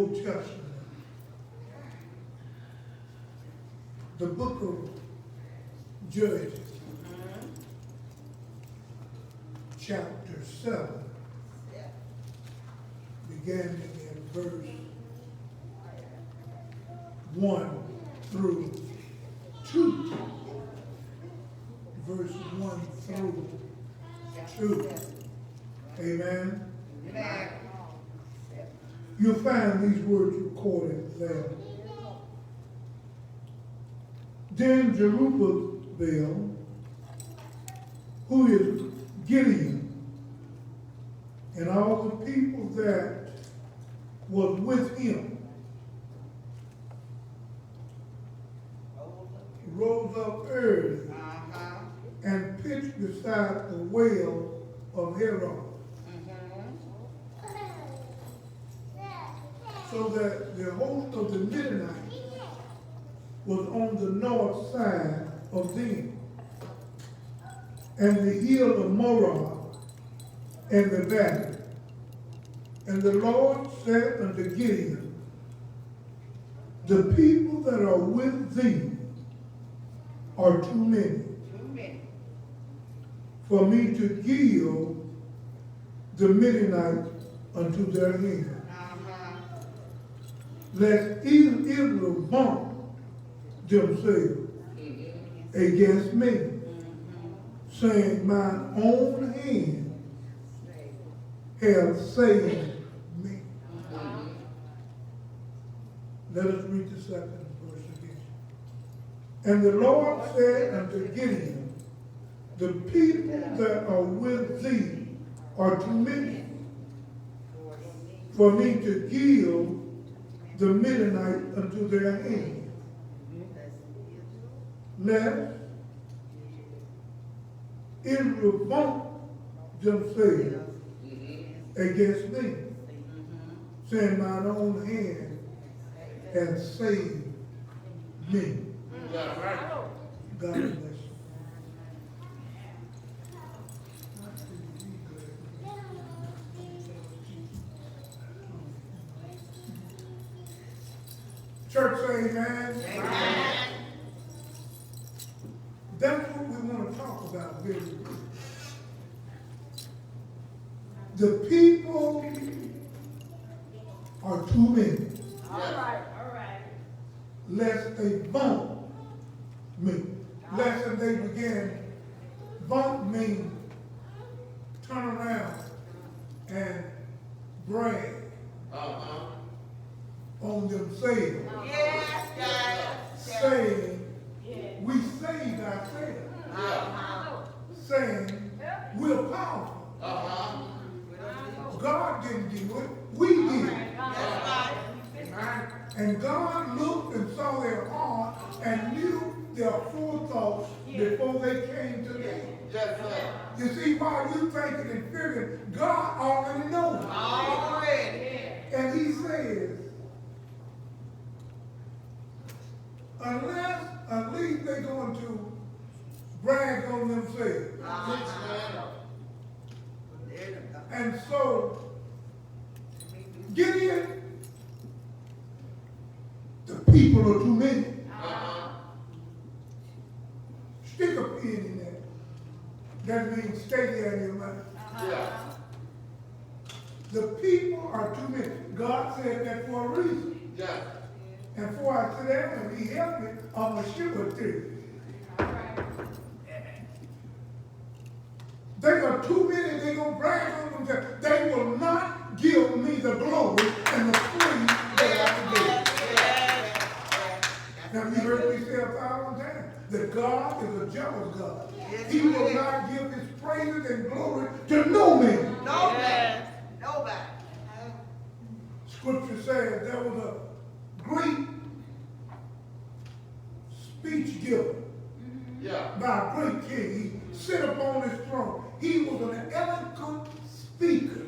Old Testament, the book of Judges, chapter 7, beginning in verse 1 through 2. Verse 1 through 2. Amen. Amen. You'll find these words recorded there. Then Jerubbaal, who is Gideon, and all the people that was with him, rose up early and pitched beside the well of Heron, so that the host of the Midianites was on the north side of them, and the hill of Morah and the valley. And the Lord said unto Gideon, the people that are with thee are too many for me to give the Midianites unto their hand. Lest Israel vaunt themselves against me, saying, mine own hand hath saved me. Let us read the second verse again. And the Lord said unto Gideon, the people that are with thee are too many for me to give the Midianites unto their hand. Lest Israel vaunt themselves against me, saying, mine own hand hath saved me. God bless you. Church say amen. Amen. That's what we want to talk about very briefly. The people are too many. All right. Lest they vaunt me. Lest they begin vaunt me, turn around and brag on themselves. Saying, we saved ourselves. Saying, we're powerful. God didn't do it, we did. And God looked and saw their heart and knew their forethoughts before they came to them. You see, while you thinking and figuring, God already knows. And he says, at least they're going to brag on themselves. And so, Gideon, the people are too many. Stick a pin in that. That means stay there in your mind. The people are too many. God said that for a reason. And before I sit down and he helped me, I'm going to show it to you. They are too many, they're going to brag on themselves. They will not give me the glory and the praise that I give. Now, you heard me say 1,000 times that God is a jealous God. He will not give his praises and glory to no man. Nobody. Scripture says there was a great speech giver by a great king. He sit upon his throne. He was an eloquent speaker.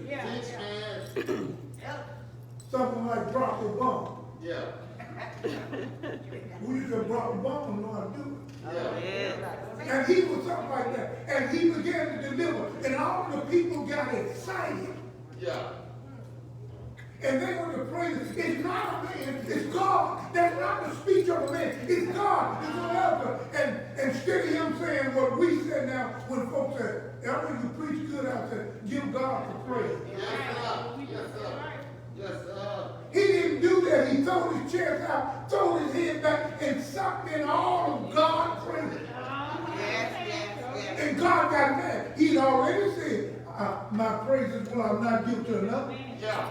Something like Barack Obama. We used to Barack Obama know how to do it. And he was something like that. And he began to deliver. And all the people got excited. and they want to praise him. It's not a man, it's God. That's not the speech of a man. It's God. It's an elder. And instead of him saying what we said now, when folks say, after you preach good, I said, give God the praise. Yes, sir. Yes, sir. Yes, sir. He didn't do that. He threw his chest out, threw his head back, and sucked in all of God's praise. And God got mad. He'd already said, my praises will I not give to another. Yeah.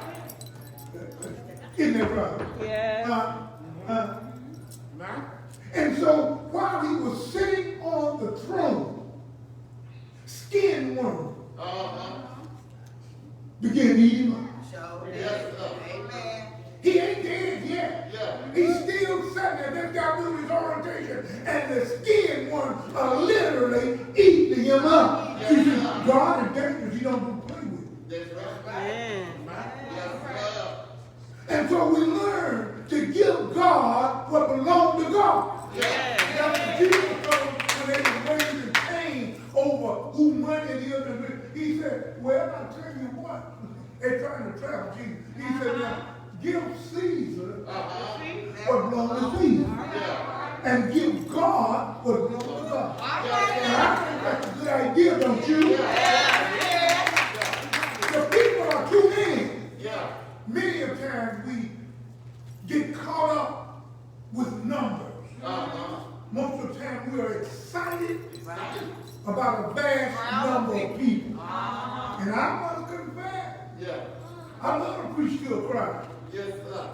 Isn't that right? Yeah. And so while he was sitting on the throne, skin worm began to eat him up. Yes, sir. Amen. He ain't dead yet. Yeah. He's still sitting there. This guy doing his orientation, and the skin worms are literally eating him up. Yes, See, sir. God is dangerous. You don't play with it. That's right. Yeah. Yes, sir. And so we learn to give God what belongs to God. Yeah. That's what Jesus told them when they were raising Cain over who money it is. And he said, well, I tell you what, they're trying to trap Jesus. He said, now, give Caesar what belongs to Caesar. Yeah. And give God what belongs to God. Yeah. And I think that's a good idea, don't you? The people are too many. Yeah. Many of times we get caught up with numbers. Most of the time we are excited about a vast number of people. And I must confess, Yeah. I love to preach to a crowd. Yes, sir.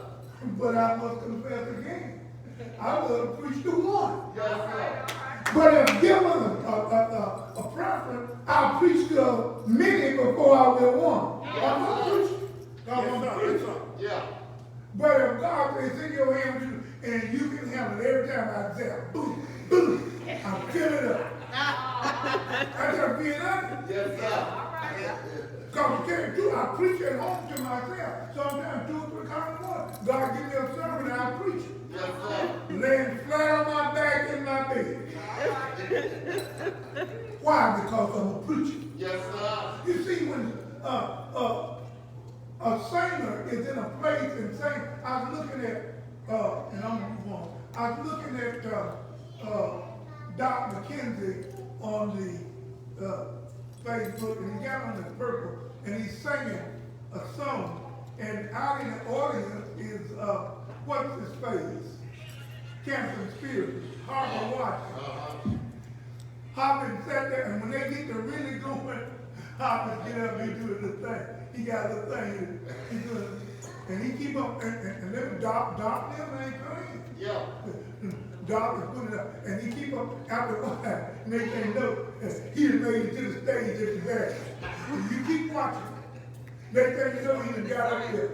But I must confess again, I love to preach to one. Yes, sir. But if given a preference, I'll preach to many before I will one. I'm not preaching. I'm not preaching. Yeah. But if God says, in your hands, and you can handle it every time I say, boom, boom, I'm filling it up. I just being honest. Yes, sir. Because you can't do it. I preach at home to myself. Sometimes 2 or 3 times a month. God give me a sermon and I preach it. Yes, sir. Laying flat on my back in my bed. Why? Because I'm a preacher. Yes, sir. You see, when a singer is in a place and sing, I was looking at, and I'm going to move on, I was looking at Doc McKenzie on the Facebook, and he got on the purple, and he's singing a song, and out in the audience is, what's his face? Campson Spears, Harvey Watson. Hoppin sat there, and when they get to really going, Hoppin get up and do the thing. He got the thing, he's doing, and he keep up, and then Doc them ain't playing. Yeah. Doc is putting it up, and he keep up after a while, and they can't know he done made it to the stage at the back. And you keep watching. Next thing you know, he done got up there,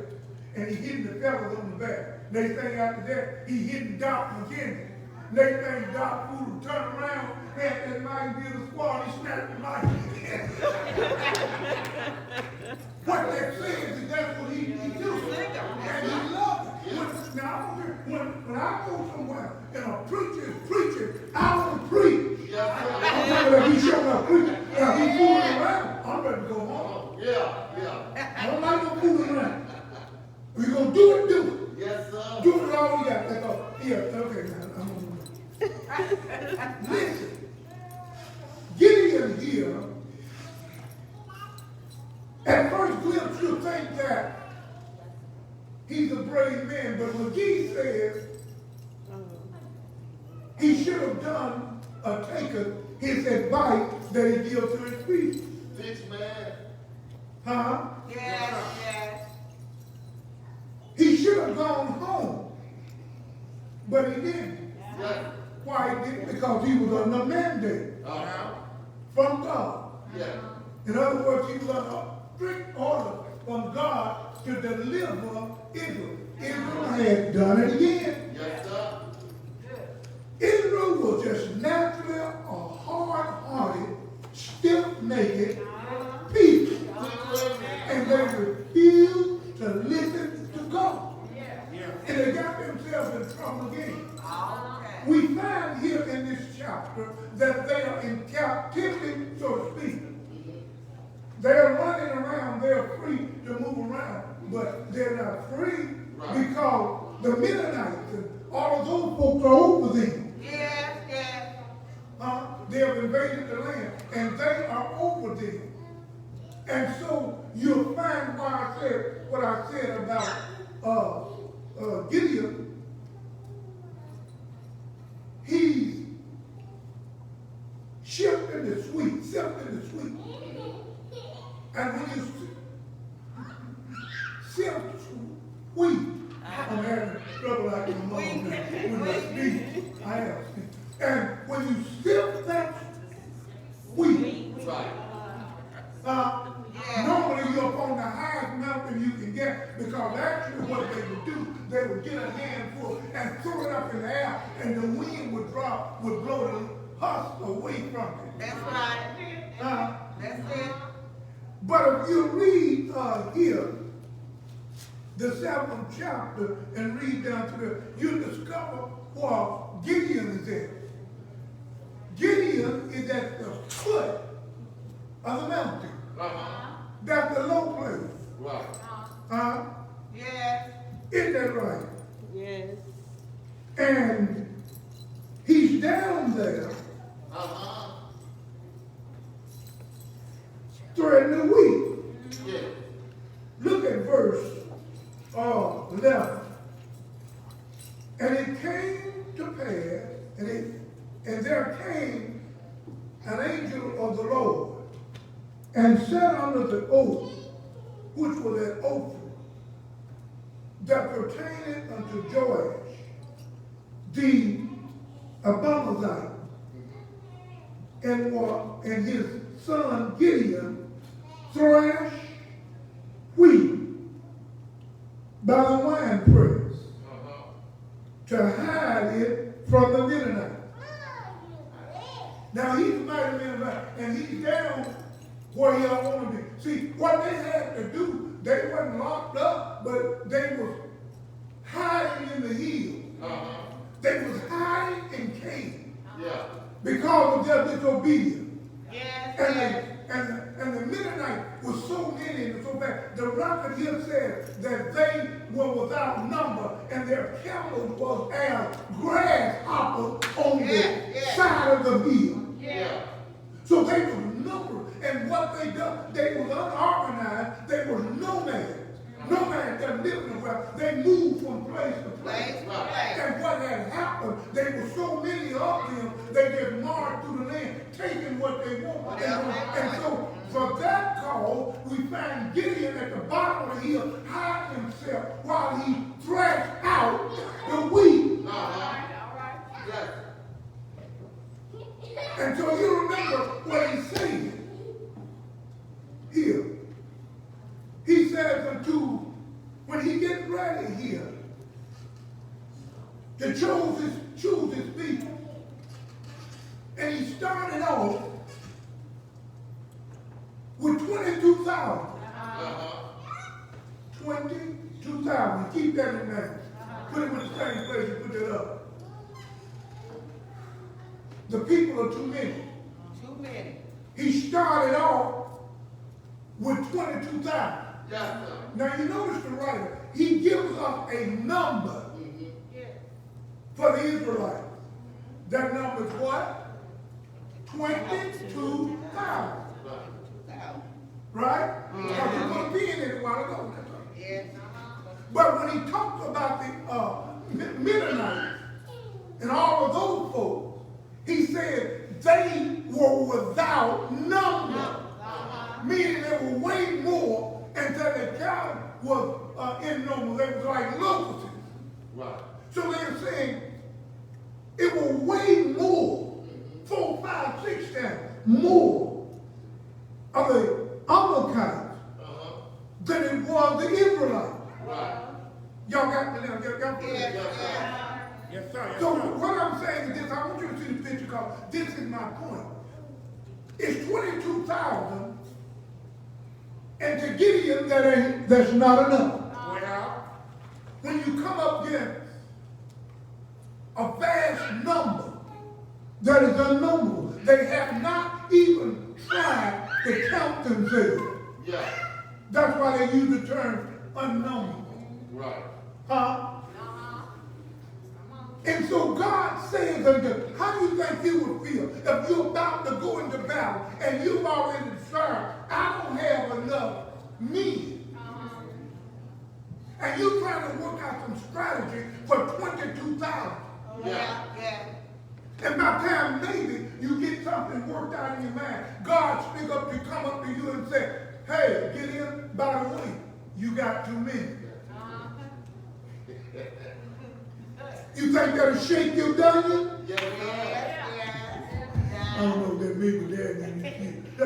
and he hitting the fellas on the back. Next thing after that, he hitting Doc McKenzie. Next thing Doc fool turn around, had that mic near the squad, he snapped the mic. What that says is that's what he do. And he loves it. When I go somewhere and a preacher is preaching, I want to preach. Yes, sir. I'm talking about he showing up preaching. Now he fooling around, I'm ready to go home. Yeah. I don't like no fooling around. We're going to do it. Yes, sir. Do it all we got. That's all. Yeah, okay, man. I'm gonna listen. Gideon here, at first glimpse, you'll think that he's a brave man, but McGee says he should have done or taken his advice that he gives to his people. Bitch, man. Huh? Yes. He should have gone home, but he didn't. Yeah. Why he didn't? Because he was under mandate from God. Yeah. In other words, he was under a strict order from God to deliver Israel. Israel had done it again. Yes, sir. Israel was just naturally a hard-hearted, stiff-necked people. And they refused to listen to God. And they got themselves in trouble again. We find here in this chapter that they are in captivity, so to speak. They are running around. They are free to move around. but they're not free Right. because the Mennonites and all of those folks are over them. Yes, yes. They have invaded the land, and they are over them. And so you'll find why I said what I said about Gideon. He's shifting the sweet, sifting the sweet. And when you sift wheat, I'm having trouble like my mom now with my speech. I have speech. And when you sift that wheat, Right. normally you're up on the highest mountain you can get, because actually what they would do, they would get a handful and throw it up in the air, and the wind would blow the husk away from it. That's right. That's it. But if you read here, the 7th chapter, and read down to the, you discover where Gideon is at. Gideon is at the foot of the mountain. That's the low place. Right. Yes. Isn't that right? Yes. And he's down there threading the wheat. Yeah. Look at verse 11. And it came to pass, and there came an angel of the Lord, and sat under the oak, which was at Ophrah, that pertained unto Joash, the Abiezrite, and his son Gideon thrashed wheat by the winepress to hide it from the Midianites. Now he's mighty man, and he's down where he don't want to be. See, what they had to do, they wasn't locked up, but they was hiding in the hills. They was hiding in caves Yeah. because of their disobedience. Yes. And the Midianites was so many and so bad. The record here says that they were without number, and their camels was as grasshoppers on the side of the hill. Yeah. So they were numbered, and what they done, they was unorganized, they were nomads. Nomads that lived in the world, they moved from place to place. And what had happened, there were so many of them, they just marched through the land, taking what they want. And so, for that cause, we find Gideon at the bottom of the hill, hiding himself while he thrashed out the wheat. Yes. And so you remember what he said here. He says when he gets ready here, to choose his people. And he started off with 22,000. 22,000. Keep that in mind. Put it in the same place you put it up. The people are too many. Too many. He started off with 22,000. Yes, sir. Now you notice the writer, he gives us a number for the Israelites. That number is what? 22,000. Right? Because he put a pin in it a while ago. Yes. But when he talks about the Midianites and all of those folks, he said they were without number. Meaning they were way more, and that the cow was in number. They was like locusts. Right. So they're saying it was way more, 4, 5, 6 times more of the Amalekites than it was the Israelites. Right. Y'all got me now? Y'all got me? Yes. Yes, sir. So what I'm saying is this, I want you to see the picture because this is my point. It's 22,000, and to Gideon that's not enough. Well, When you come up against a vast number that is unknowable, they have not even tried to count themselves. Yeah. That's why they use the term unknown. Right. Huh? And so God says unto you, how do you think you would feel if you're about to go into battle and you've already decided, I don't have enough men. And you're trying to work out some strategy for 22,000. Yeah, yeah. And by the time maybe you get something worked out in your mind, God speak up to come up to you and say, hey, get in, by the way, you got too many. You think that'll shake your dungeon? Yes, I don't know if that maybe that means you.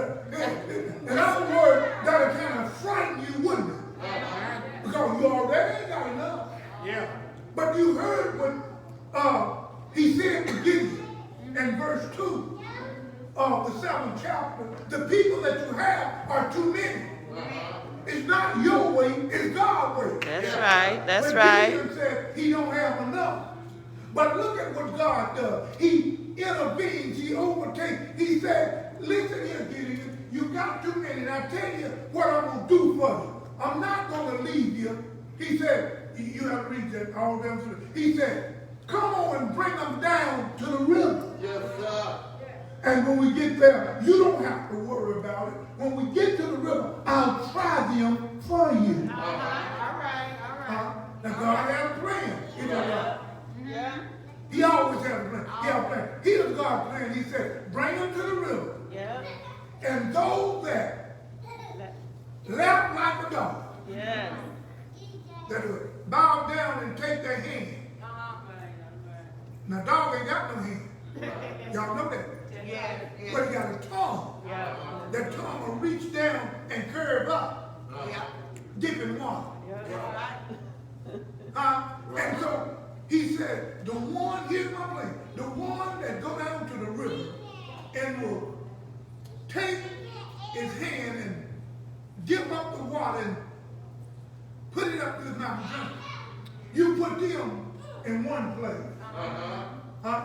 In other words, that'll kind of frighten you, wouldn't it? Because you already ain't got enough. Yeah. But you heard what he said to Gideon in verse 2 of the 7th chapter. The people that you have are too many. It's not your way, it's God's way. That's right. That's When right. Gideon said he don't have enough. But look at what God does. He intervenes, he overtakes. He said, listen here, Gideon, you got too many. And I tell you what I'm going to do for you. I'm not going to leave you. He said, you have to read that all down to the, he said, come on and bring them down to the river. Yes, sir. And when we get there, you don't have to worry about it. When we get to the river, I'll try them for you. All right. Now God has a plan. Isn't that right? Yeah. He always has a plan. He has a plan. Here's God's plan. He said, bring them to the river. Yeah. And those that left like a dog, Yeah. that would bow down and take their hand. Now, dog ain't got no hand. Y'all know that. Yeah. But he got a tongue. Yeah. That tongue will reach down and curve up, Yeah. dipping water. Yeah. And so he said, the one, here's my plan, the one that go down to the river and will take his hand and dip up the water and put it up to his mouth and drink. You put them in one place.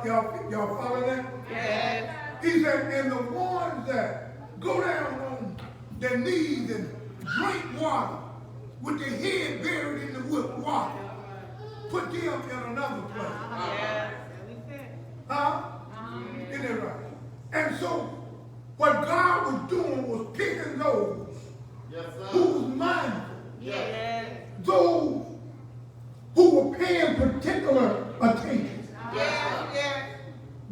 Y'all follow that? Yeah. He said, and the ones that go down on their knees and drink water with their head buried in the water, put them in another place. Yeah. Isn't that right? And so, what God was doing was picking those Yes, who sir. was mindful, Yeah. those who were paying particular attention, Yeah.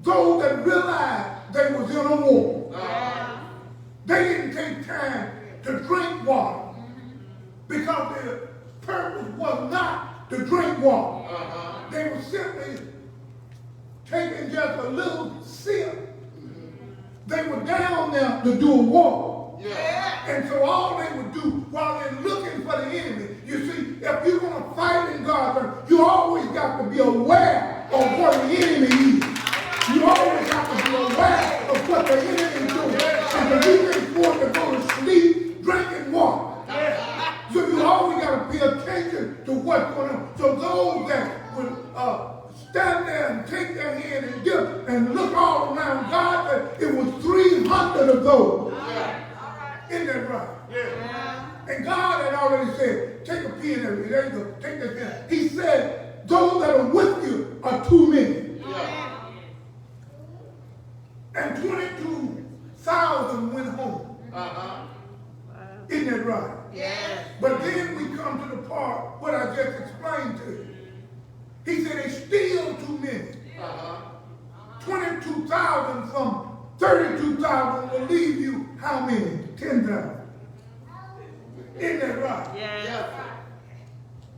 those that realized they was in a war. Yeah. They didn't take time to drink water because their purpose was not to drink water. They were simply taking just a little sip. They were down there to do a war. Yeah. And so all they would do while they're looking for the enemy, you see, if you're going to fight in God's, you always got to be aware of what the enemy is. You always have to be aware of what the enemy is doing. And the reason for it to go to sleep, drinking water. So you always got to pay attention to what's going on. So those that would stand there and take their hand and dip and look all around, God said it was 300 of those. Isn't that right? Yeah. And God had already said, take a pen there you go, take that pen. He said, those that are with you are too many. And 22,000 went home. Isn't that right? Yeah. But then we come to the part what I just explained to you. He said it's still too many. 22,000 from 32,000 will leave you how many? 10,000. Isn't that right? Yeah.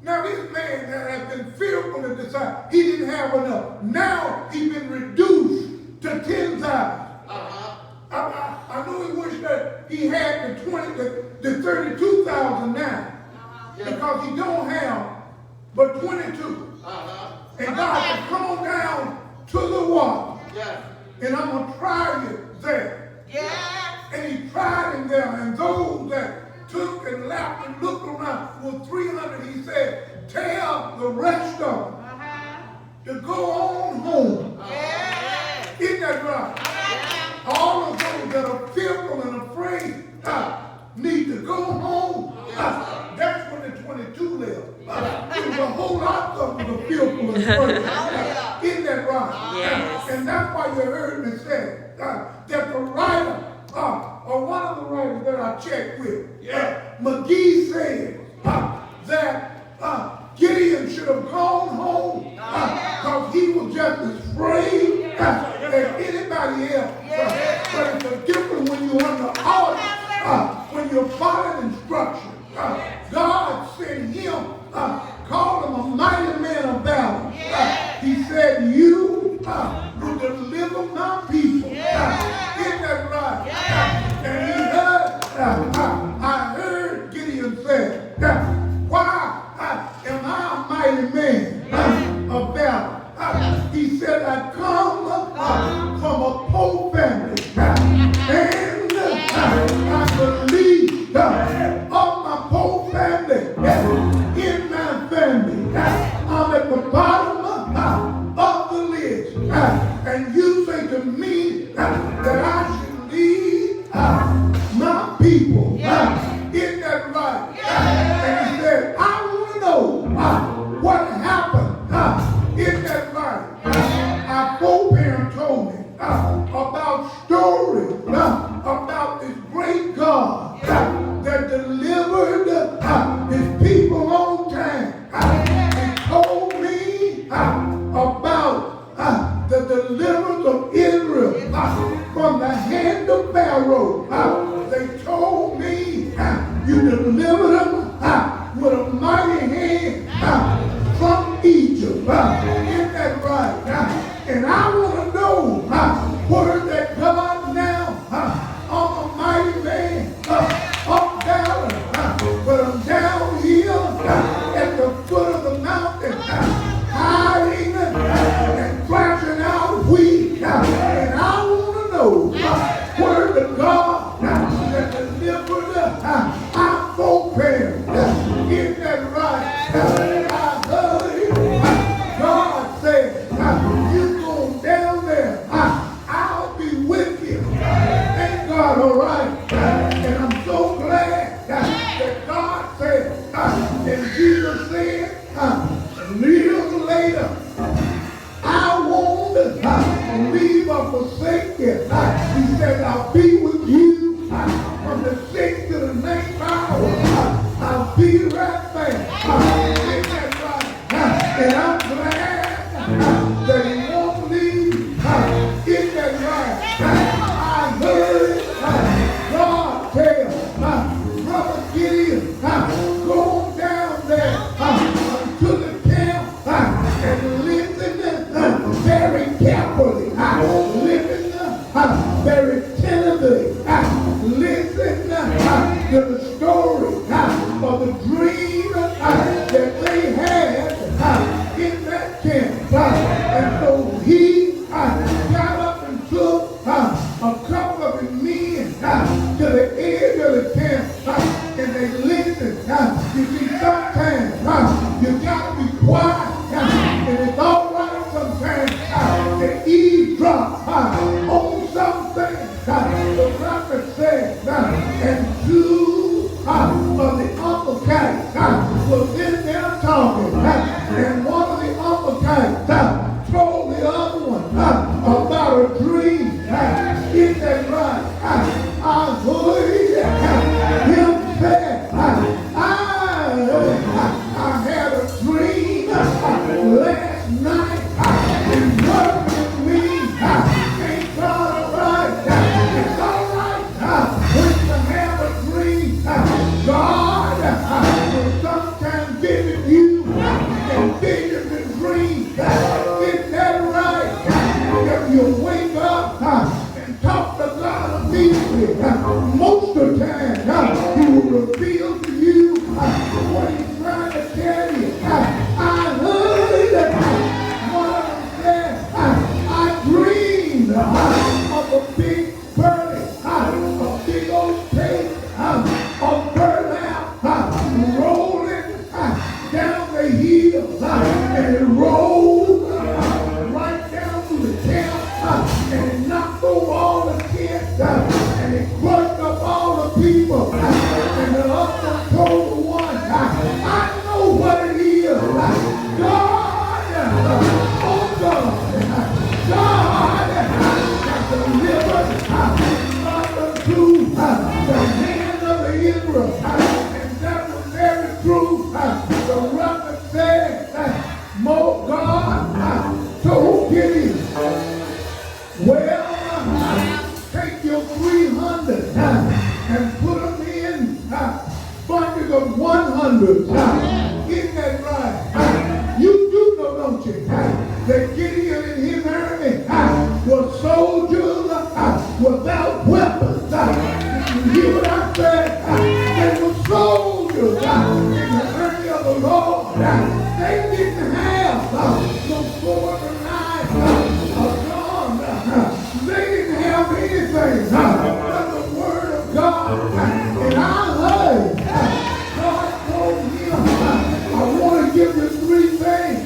Now this man that had been fearful to decide he didn't have enough. Now he's been reduced to 10,000. I know he wished that he had the 32,000 now. Because he don't have but 22. And God said, come on down to the water. And I'm going to try you there. Yeah. And he tried him there. And those that took and laughed and looked around were 300. He said, tell the rest of them to go on home. Yeah. Isn't that right? All of those that are fearful and afraid need to go home. That's when the 22 out of the fearful and wonderful. Isn't that right? Yes. And that's why you heard me say that the writer, or one of the writers that I checked with, McGee said that Gideon should have gone home because he was just as afraid as anybody else. But it's a difference when you're under order, when you're following instructions. God sent him, called him a mighty man of valor. He said, you will deliver my people. Isn't that right? And he heard, I heard Gideon say, why am I a mighty man of valor? He said, I come from a poor family. And I believe of my poor family in my family. I'm at the bottom of the list. And you say to me that I should lead my people. Isn't that right? And he said, I want to know what happened. Isn't that right? Our foreparents told me about stories about this great God that delivered his people on time. He told me about the deliverance of Israel from the hand of Pharaoh. They told me you delivered them with a mighty hand from Egypt. Isn't that right? And I want to know where that God now, I'm a mighty man of valor, but I'm down here at the foot of the mountain, hiding and thrashing out wheat. And I want to know where the God that delivered our foreparents. Isn't that right? I heard God said, you go down there, I'll be with you. Thank God, all right. And I'm so glad that God said, and Jesus said, a little later, I won't leave or forsake you. He said, I'll be with you from the 6th to the 9th hour. I'll be right there. Isn't that right? And I'm glad that he won't leave. Isn't that right? I heard God tell Brother Gideon, go down there to the camp and listen very carefully. Listen very attentively. Listen to the story of the dream that they had in that camp. And so he got up and took a couple of his men to the edge of the camp, and they listened. You see, sometimes you got to be quiet, and it's all right sometimes to eavesdrop on something the prophet said. And two of the Amalekites was in there talking, and one of the Amalekites told the other one about a dream. Is that right? I heard him say, I had a dream that Gideon and his army were soldiers without weapons. Did you hear what I said? They were soldiers in the army of the Lord. They didn't have no sword or knife or gun. They didn't have anything but the word of God. And I heard God told him, I want to give you three things.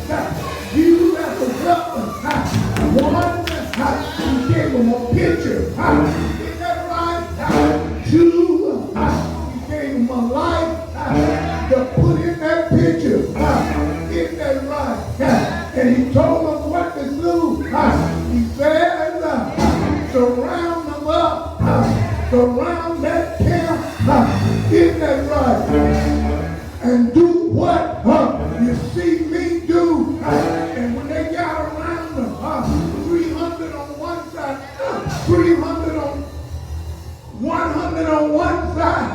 You as a weapon. One, he gave him a picture. Isn't that right? Two, he gave him a light to put in that picture. Isn't that right? And he told them what to do. He said, surround them up. Surround that camp. Isn't that right? And do what you see me do. And when they got around them, 300 on one side, 300 on 100 on one side,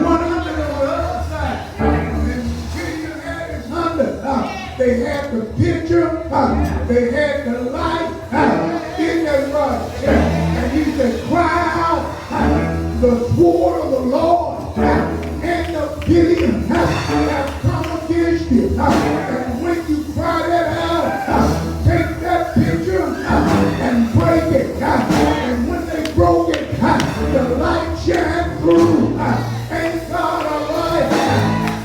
100 on the other side. And Gideon had his 100. They had the picture, they had the light. Isn't that right? And he said, cry out the sword of the Lord and the Gideon have come against you. And when you cry that out, take that picture and break it. And when they broke it, the light shined through. Ain't God alive?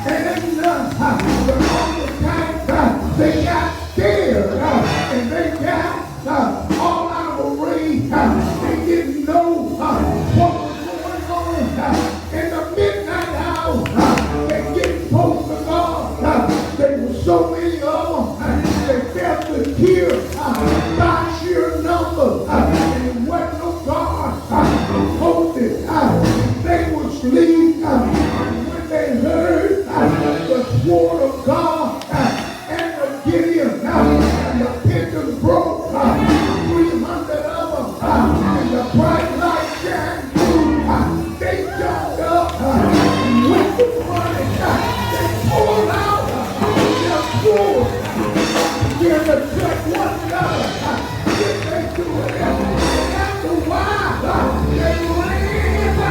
And the other time they got scared and they got all out of a rage. They didn't know what was going on. In the midnight hour, they getting close to God. There were so many of them. They felt the tears by sheer numbers. And it wasn't no God posted. They were asleep. And when they heard the sword of God and the Gideon and the pictures broke, 300 of them, and the bright light shined through, they jumped up and went to running. They pulled out their swords, began to cut one another. Get back to it. And after a while, they ran.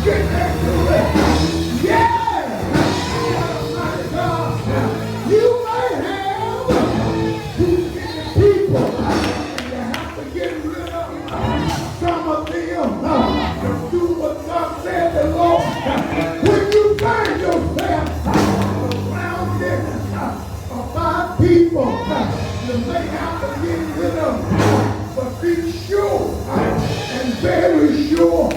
Get back to it. Yeah! You may have 250 people, and you have to get rid of some of them to do what God said the Lord. When you find yourself surrounded by people, you may have to get rid of them, but be sure and very sure